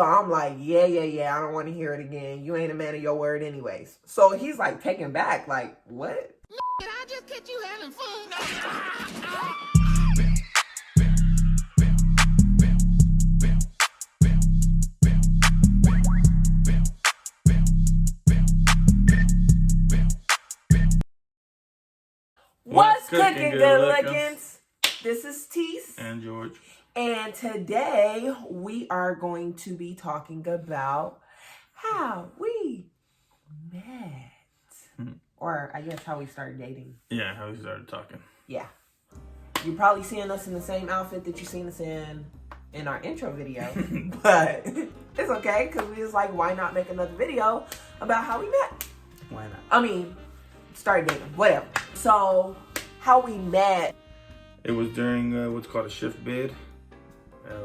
So I'm like, yeah, I don't want to hear it again. You ain't a man of your word anyways. So he's like taken back, like, what? Did I just catch you having fun? What's cooking, good lookins? This is Tiese and Jorge. And today we are going to be talking about how we met. Or I guess how we started dating. Yeah, how we started talking. Yeah. You're probably seeing us in the same outfit that you seen us in our intro video. But it's okay, because we was like, why not make another video about how we met? Why not? I mean, started dating, whatever. So, how we met. It was during what's called a shift bid,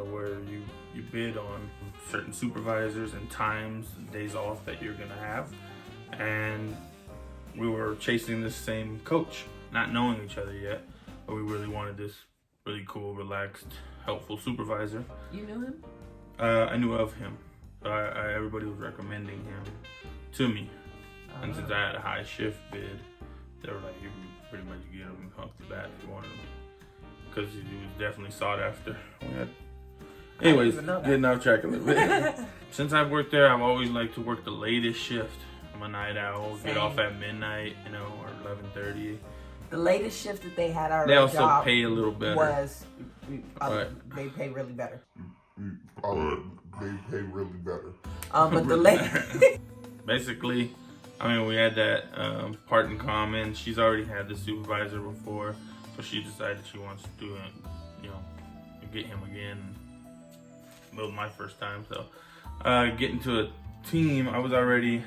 where you bid on certain supervisors and times and days off that you're going to have. And we were chasing this same coach, not knowing each other yet, but we really wanted this really cool, relaxed, helpful supervisor. You knew him? I knew of him. Everybody was recommending him to me. And since I had a high shift bid, they were like, you can pretty much get him off the bat if you wanted him. Because he was definitely sought after. Anyways, getting off track a little bit. Since I've worked there, I've always liked to work the latest shift. I'm a night owl, get off at midnight, or 11:30. The latest shift that they had our They also job pay a little better. Was, they pay really better. They pay really better. But the latest... Basically, we had that part in common. She's already had the supervisor before, so she decided she wants to do it, get him again. It was my first time, so getting to a team, I was already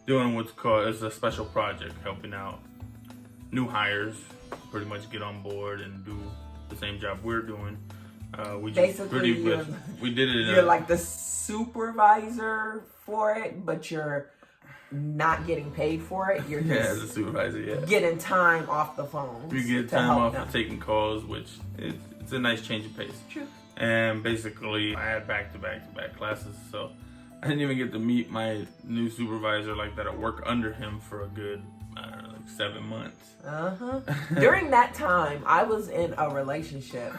doing what's called as a special project, helping out new hires, pretty much get on board and do the same job we're doing. We did it. You're like the supervisor for it, but you're not getting paid for it. You're just as a supervisor, getting time off the phone. You get time off of taking calls, which it's a nice change of pace. True. And basically, I had back-to-back classes, so I didn't even get to meet my new supervisor like that. I work under him for a good, 7 months. During that time, I was in a relationship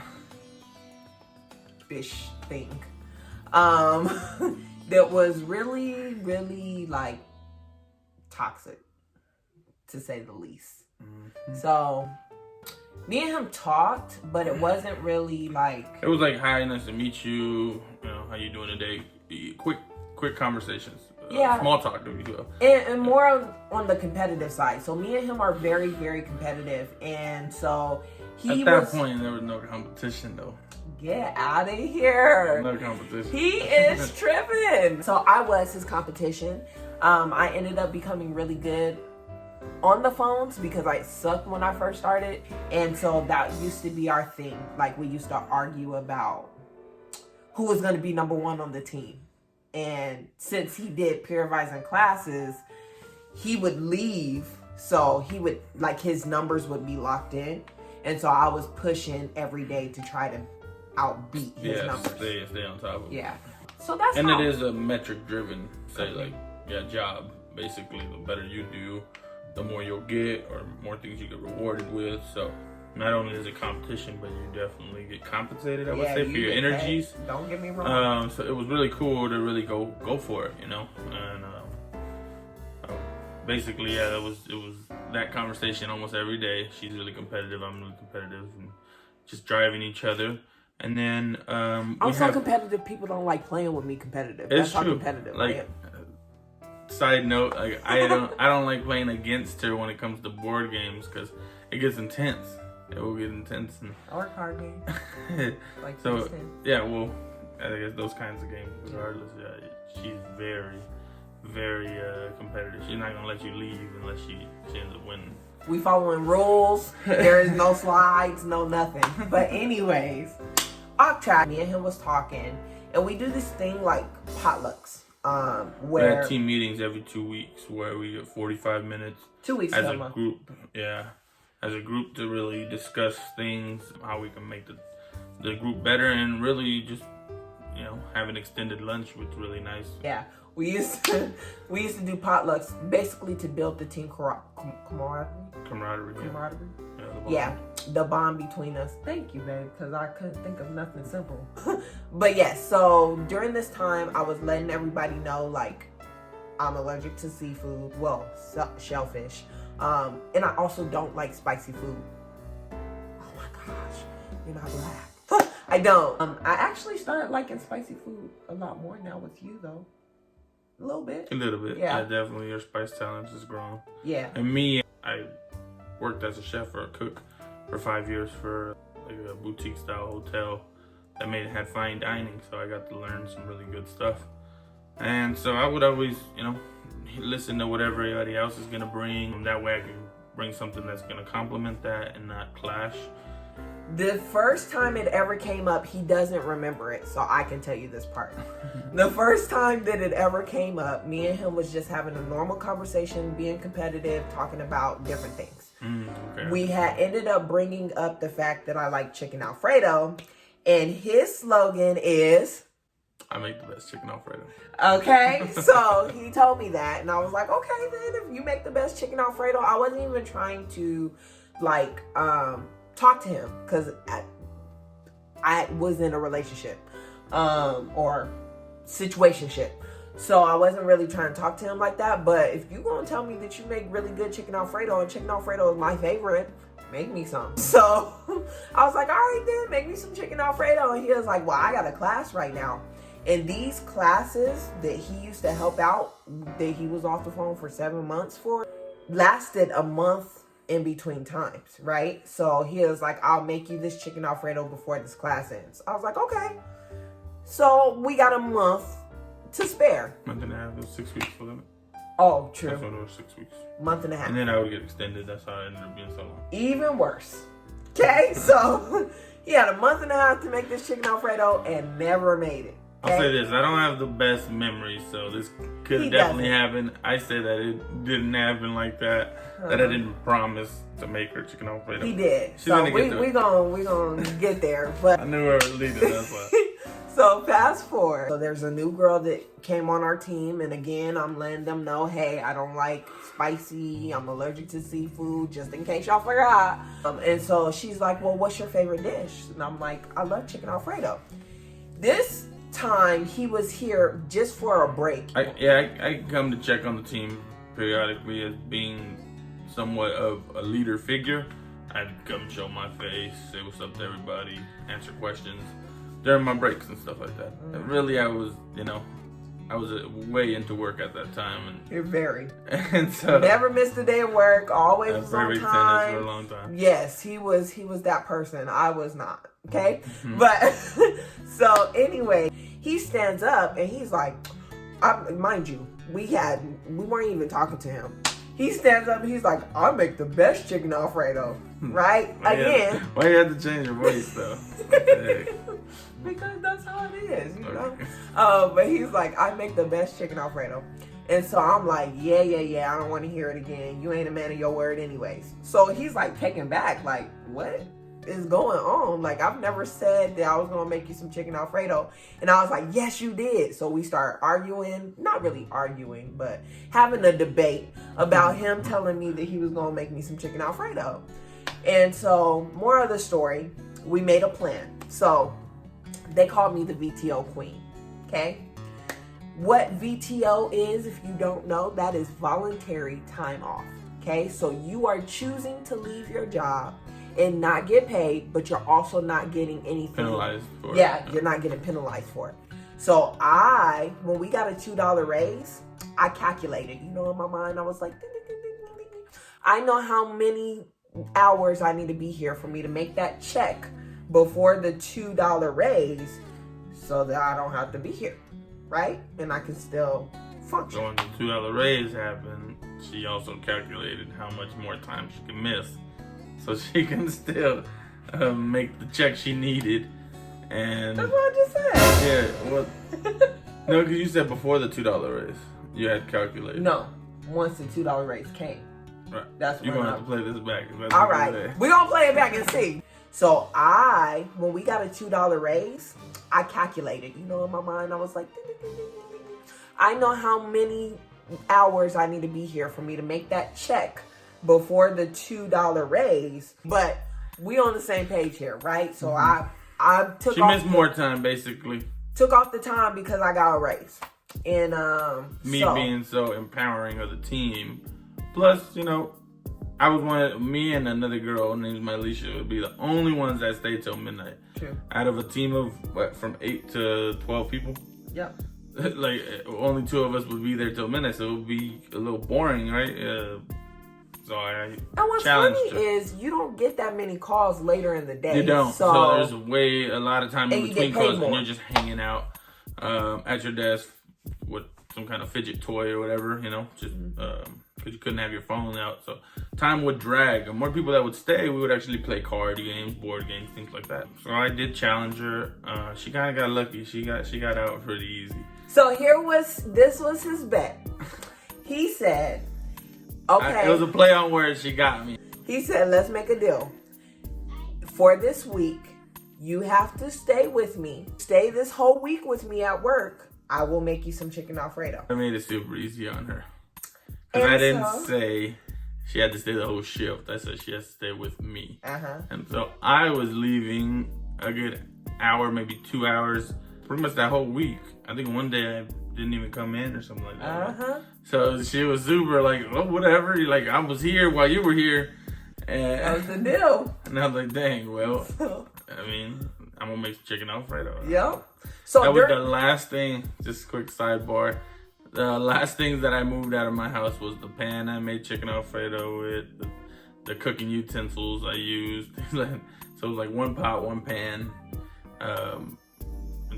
thing that was really, really like toxic, to say the least. So me and him talked, but it wasn't really like... It was like, hi, nice to meet you. How you doing today? Quick conversations. Small talk, if you will. And more on the competitive side. So me and him are very, very competitive. And so At that point, there was no competition, though. Get out of here. No competition. He is tripping. So I was his competition. I ended up becoming really good on the phones because I sucked when I first started. And so that used to be our thing. Like, we used to argue about who was going to be number one on the team. And since he did peer advising classes, he would leave. So he would, like, his numbers would be locked in. And so I was pushing every day to try to outbeat his numbers. Stay on top of it. Yeah. So that's And it is a metric driven, job. Basically, the better you do, the more you'll get, or more things you get rewarded with. So not only is it competition, but you definitely get compensated, I would say, for your energies. Paid. Don't get me wrong. So it was really cool to really go for it, And basically, it was that conversation almost every day. She's really competitive, I'm really competitive, and just driving each other. And then I'm so competitive. People don't like playing with me competitive. That's how true. Competitive. Side note, I don't like playing against her when it comes to board games because it gets intense. It will get intense. Or card games. So I guess those kinds of games. Regardless, she's very, very competitive. She's not gonna let you leave unless she ends up winning. We following rules. There is no slides, no nothing. But anyways, off track. Me and him was talking, and we do this thing like potlucks. Where we had team meetings every 2 weeks where we get 45 minutes 2 weeks as a group. As a group to really discuss things, how we can make the group better, and really just you know, have an extended lunch, which was really nice. Yeah, we used to do potlucks basically to build the team camaraderie. Camaraderie. Camaraderie. Yeah, The bond between us. Thank you, babe, because I couldn't think of nothing simple. But yes, so during this time, I was letting everybody know, like, I'm allergic to seafood. Well, shellfish. And I also don't like spicy food. Oh my gosh, you're not black. I don't. I actually started liking spicy food a lot more now with you, though. A little bit. A little bit. Yeah. Yeah, definitely. Your spice talent has grown. Yeah. And me, I worked as a chef or a cook for 5 years for like a boutique style hotel that had fine dining, so I got to learn some really good stuff. And so I would always, you know, listen to what everybody else is gonna bring. That way I can bring something that's gonna complement that and not clash. The first time it ever came up, he doesn't remember it, so I can tell you this part. The first time that it ever came up, me and him was just having a normal conversation, being competitive, talking about different things. Okay. We had ended up bringing up the fact that I like chicken Alfredo, and his slogan is, I make the best chicken Alfredo. okay, so he told me that, and I was like, okay, then if you make the best chicken Alfredo, I wasn't even trying to, like, talk to him, because I was in a relationship, or situationship. So I wasn't really trying to talk to him like that. But if you gonna tell me that you make really good chicken Alfredo, and chicken Alfredo is my favorite, make me some. So I was like, all right then, make me some chicken Alfredo. And he was like, well, I got a class right now. And these classes that he used to help out, that he was off the phone for 7 months for, lasted a month in between times, right? So he was like, I'll make you this chicken Alfredo before this class ends. I was like, okay. So we got a month to spare. Month and a half, it was 6 weeks for them. Oh, true. That's when it was 6 weeks. Month and a half. And then I would get extended. That's how it ended up being so long. Even worse. Okay, so he had a month and a half to make this chicken Alfredo and never made it. Okay? I'll say this, I don't have the best memories, so this could He definitely doesn't. happen. I say that it didn't happen like that, that I didn't promise to make her chicken Alfredo. He did. She's So gonna get we gonna get there. But I knew where it was leading, that's why. so fast forward. So there's a new girl that came on our team, and again, I'm letting them know, hey, I don't like spicy. I'm allergic to seafood, just in case y'all forgot. And so she's like, well, what's your favorite dish? And I'm like, I love chicken Alfredo. This time he was here just for a break. I come to check on the team periodically as being somewhat of a leader figure. I'd come show my face, say what's up to everybody, answer questions during my breaks and stuff like that. And really, I was way into work at that time, You're very. and so Never missed a day of work, always was on very tennis for a time. long time. Yes, he was that person. I was not. Okay? But so anyway, he stands up and he's like, mind you, we weren't even talking to him. He stands up and he's like, I make the best chicken Alfredo. Right? Again. Why you had to change your voice though? Because that's how it is, you know? Okay. But he's like, I make the best chicken Alfredo. And so I'm like, yeah, I don't want to hear it again. You ain't a man of your word anyways. So he's like taken back, like, what is going on? Like, I've never said that I was going to make you some chicken Alfredo. And I was like, yes, you did. So we start arguing, not really arguing, but having a debate about him telling me that he was going to make me some chicken Alfredo. And so, more of the story, we made a plan. So they called me the VTO queen, okay? What VTO is, if you don't know, that is voluntary time off, okay? So you are choosing to leave your job and not get paid, but you're also not getting anything. Penalized for it. Yeah, you're not getting penalized for it. So when we got a $2 raise, I calculated, in my mind, I was like, ding, ding, ding, ding, ding, ding. I know how many hours I need to be here for me to make that check before the $2 raise so that I don't have to be here, right? And I can still function. So when the $2 raise happened, she also calculated how much more time she can miss, so she can still make the check she needed. And That's what I just said. yeah, well, no, because you said before the $2 raise, you had calculated. No, once the $2 raise came. Right. That's You're when gonna have to play this back. All right, we're gonna play it back and see. So when we got a $2 raise, I calculated, you know, in my mind. I was like, ding, ding, ding, ding, ding, ding. I know how many hours I need to be here for me to make that check before the $2 raise. But we on the same page here, right? So I took She missed more time, basically. Took off the time because I got a raise. And me being so empowering of the team. Plus, you know, I was me and another girl named Alicia would be the only ones that stayed till midnight. True. Out of a team of from 8 to 12 people. Yep. Like only 2 of us would be there till midnight, so it would be a little boring, right? So I and what's challenged funny her. is you don't get that many calls later in the day. You don't. So there's a lot of time in between calls, more. and you're just hanging out at your desk with some kind of fidget toy or whatever, you know, just because you couldn't have your phone out. So time would drag. And more people that would stay, we would actually play card games, board games, things like that. So I did challenge her. She kind of got lucky. She got out pretty easy. So this was his bet. He said, okay. It was a play on words. She got me. He said, let's make a deal. For this week, you have to stay with me. Stay this whole week with me at work. I will make you some chicken Alfredo. I made it super easy on her. Because I didn't say she had to stay the whole shift. I said she has to stay with me. And so I was leaving a good hour, maybe 2 hours, pretty much that whole week. I think one day I didn't even come in or something like that. So she was super like, oh, whatever. Like, I was here while you were here. And that was the deal. And I was like, dang, well, I mean, I'm going to make some chicken Alfredo. Yep. So that was the last thing, just a quick sidebar. The last things that I moved out of my house was the pan I made chicken Alfredo with, the cooking utensils I used. So it was like 1 pot, 1 pan, and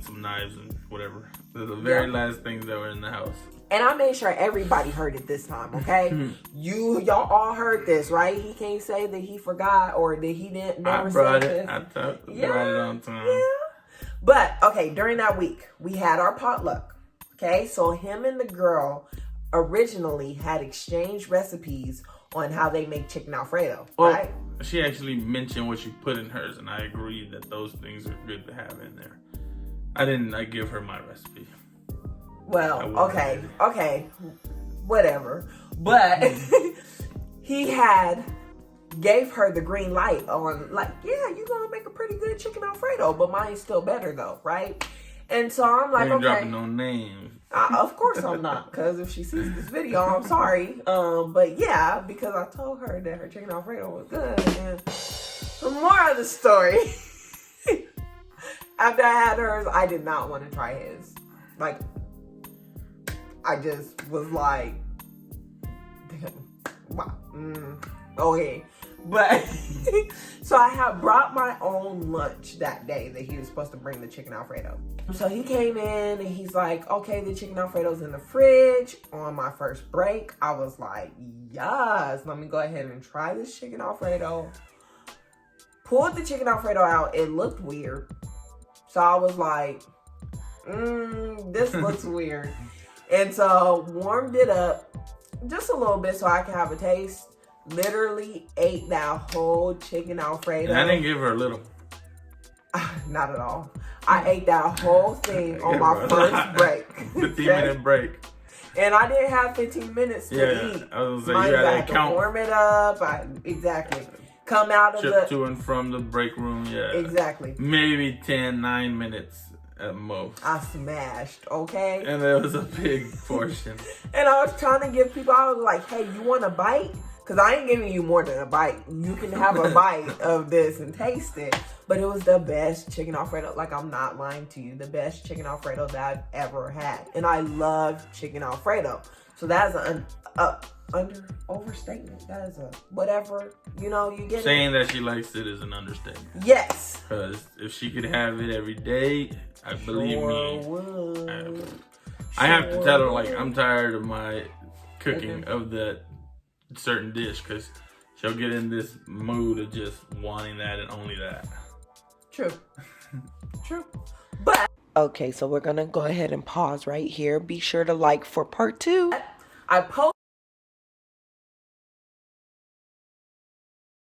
some knives and whatever. They're the very last things that were in the house. And I made sure everybody heard it this time, okay? Y'all all heard this, right? He can't say that he forgot or that he didn't never say this. I brought it on time. Yeah. But, okay, during that week, we had our potluck, okay? So him and the girl originally had exchanged recipes on how they make chicken Alfredo, right? She actually mentioned what she put in hers, and I agreed that those things are good to have in there. I didn't give her my recipe. Well, okay, whatever. But he gave her the green light on, like, yeah, you're gonna make a pretty good chicken Alfredo, but mine's still better though, right? And so I'm like, you ain't okay. dropping no names. Of course I'm not, because if she sees this video, I'm sorry. But yeah, because I told her that her chicken Alfredo was good. And the more of the story, after I had hers, I did not want to try his. Like, I just was like, damn, wow, okay. But, so I had brought my own lunch that day that he was supposed to bring the chicken Alfredo. So he came in and he's like, okay, the chicken Alfredo's in the fridge. On my first break, I was like, yes, let me go ahead and try this chicken Alfredo. Pulled the chicken Alfredo out. It looked weird. So I was like, this looks weird. And so warmed it up just a little bit so I could have a taste. Literally ate that whole chicken Alfredo. And I didn't give her a little. Not at all. I ate that whole thing on my first break. 15-minute break. And I didn't have 15 minutes to eat. I was like, you had to count. Warm it up. Exactly. Come out of Trip to and from the break room, Exactly. Maybe 9 minutes at most. I smashed, okay? And it was a big portion. And I was trying to give people, I was like, hey, you want a bite? Because I ain't giving you more than a bite. You can have a bite of this and taste it. But it was the best chicken Alfredo. Like, I'm not lying to you. The best chicken Alfredo that I've ever had. And I love chicken Alfredo. So that's an overstatement. That is a whatever, you know, you get Saying that she likes it is an understatement. Yes. Because if she could have it every day, I believe me. I have to tell her, like, I'm tired of my cooking of that certain dish, because she'll get in this mood of just wanting that and only that. True. But okay, so we're gonna go ahead and pause right here. Be sure to like for part 2. I posted